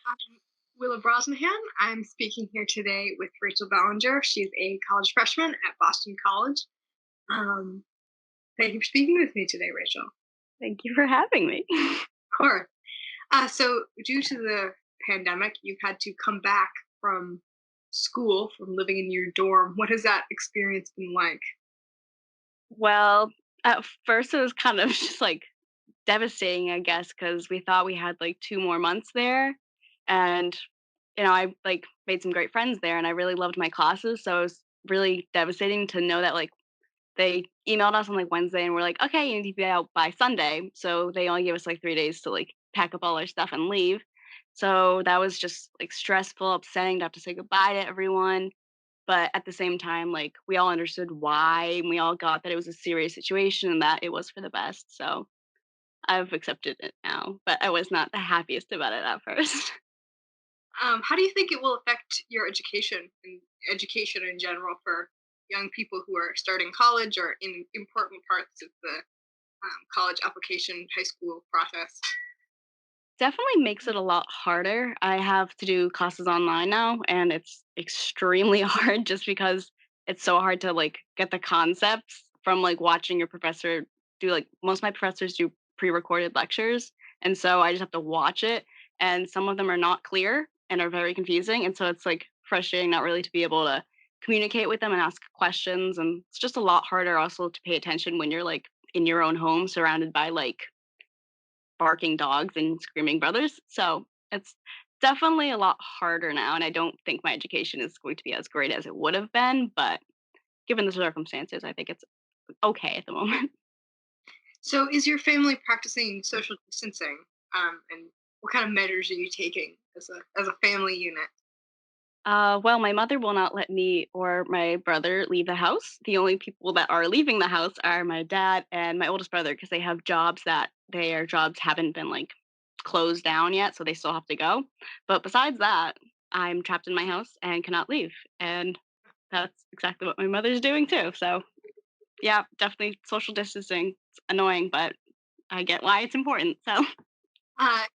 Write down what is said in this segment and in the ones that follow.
I'm Willa Brosnihan. I'm speaking here today with Rachel Belanger. She's a college freshman at Boston College. Um, Thank you for speaking with me today, Rachel. Of Thank you for having me. course. So, due to the pandemic, you've had to come back from school, from living in your dorm. What has that experience been like? Well, at first it was kind of just like devastating, I guess, because we thought we had like 2 more months there. And, I like made some great friends there and I really loved my classes. So it was really devastating to know that they emailed us on like Wednesday and we're like, okay, you need to be out by Sunday. So they only gave us like 3 days to like pack up all our stuff and leave. So that was just like stressful, upsetting to have to say goodbye to everyone. But at the same time, like, we all understood why, and we all got that it was a serious situation and that it was for the best, so I've accepted it now, but I was not the happiest about it at first. How do you think it will affect your education and education in general for young people who are starting college or in important parts of the college application, high school process? Definitely makes it a lot harder. I have to do classes online now, and it's extremely hard just because it's so hard to, like, get the concepts from, like, watching your professor do, like most of my professors do pre-recorded lectures, and so I just have to watch it, and some of them are not clear and are very confusing, and so it's, like, frustrating not really to be able to communicate with them and ask questions, and it's just a lot harder also to pay attention when you're, like, in your own home surrounded by, like, barking dogs and screaming brothers. So it's definitely a lot harder now. And I don't think my education is going to be as great as it would have been. But given the circumstances, I think it's okay at the moment. So, is your family practicing social distancing? And what kind of measures are you taking as a family unit? Well, my mother will not let me or my brother leave the house. The only people that are leaving the house are my dad and my oldest brother because they have jobs that their jobs haven't been like closed down yet, so they still have to go. But besides that, I'm trapped in my house and cannot leave. And that's exactly what my mother's doing too. So yeah, definitely social distancing. It's annoying, but I get why it's important. So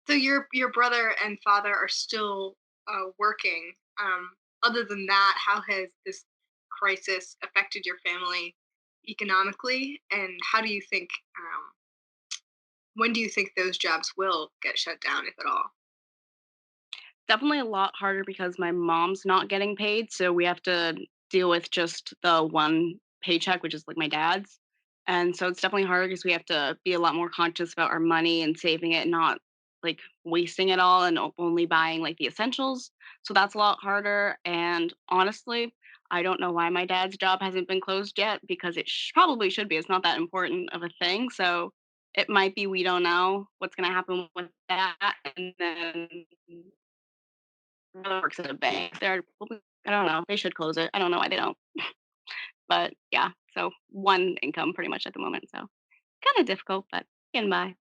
So your brother and father are still working. Other than that, how has this crisis affected your family economically, and how do you think? When do you think those jobs will get shut down, if at all? definitely a lot harder because my mom's not getting paid, so we have to deal with just the one paycheck, which is like my dad's. And so it's definitely harder because we have to be a lot more conscious about our money and saving it, not like wasting it all and only buying like the essentials. So that's a lot harder. And honestly, I don't know why my dad's job hasn't been closed yet because it probably should be. It's not that important of a thing. So it might be we don't know what's going to happen with that. And then brother works at a bank. I don't know, they should close it. I don't know why they don't. But yeah, so one income pretty much at the moment, so kinda difficult, but getting by.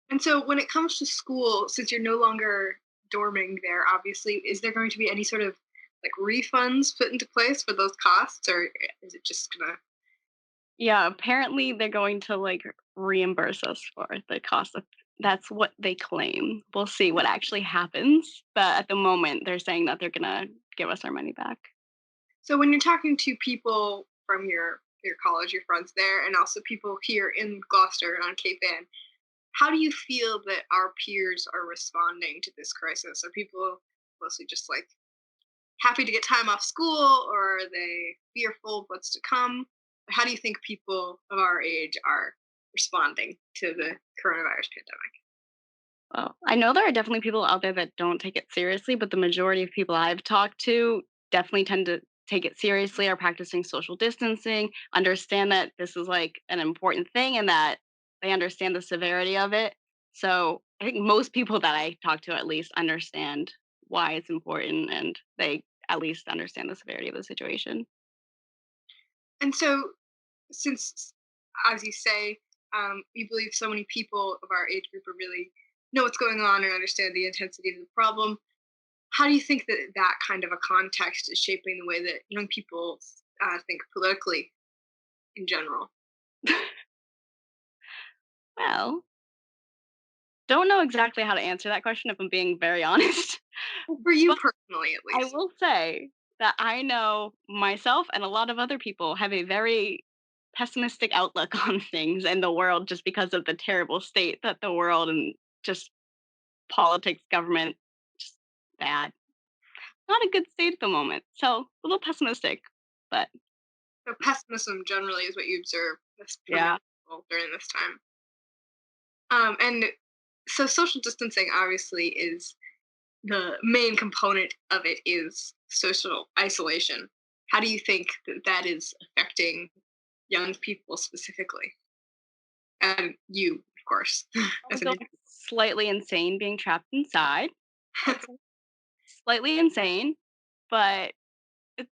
And so, when it comes to school, since you're no longer dorming there, obviously, is there going to be any sort of like refunds put into place for those costs, or is it just gonna? Yeah, apparently they're going to, like, reimburse us for the cost of that's what they claim. We'll see what actually happens, but at the moment, they're saying that they're gonna give us our money back. So, when you're talking to people from your college, your friends there, and also people here in Gloucester and on Cape Ann, how do you feel that our peers are responding to this crisis? Are people mostly just like happy to get time off school, or are they fearful of what's to come? How do you think people of our age are responding to the coronavirus pandemic? Well, I know there are definitely people out there that don't take it seriously, but the majority of people I've talked to definitely tend to take it seriously, are practicing social distancing, understand that this is like an important thing and that they understand the severity of it. So I think most people that I talk to at least understand why it's important and they at least understand the severity of the situation. And so, since, as you say, you believe so many people of our age group are really know what's going on and understand the intensity of the problem, how do you think that that kind of a context is shaping the way that young people think politically in general? Well, don't know exactly how to answer that question if I'm being very honest. Well, for you But personally, at I least. will say that I know myself and a lot of other people have a very pessimistic outlook on things and the world just because of the terrible state that the world and just politics, government, just bad. Not a good state at the moment. So a little pessimistic, but So pessimism generally is what you observe from young yeah. people during this time. And so social distancing obviously is the main component of it is social isolation. How do you think that that is affecting young people specifically? And you, of course, I'm as an going slightly insane being trapped inside. That's slightly insane, but it's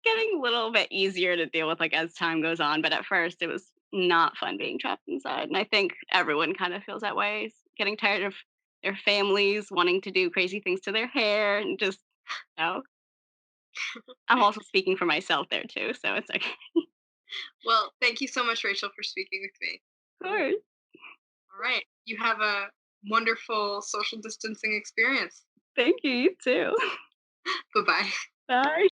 getting a little bit easier to deal with like as time goes on. But at first it was not fun being trapped inside. And I think everyone kind of feels that way. Getting tired of their families wanting to do crazy things to their hair and just you know. I'm also speaking for myself there too, so it's okay. well, thank you so much, Rachel, for speaking with me. Of course. All right. You have a wonderful social distancing experience. Thank you, you too. Bye bye. Bye.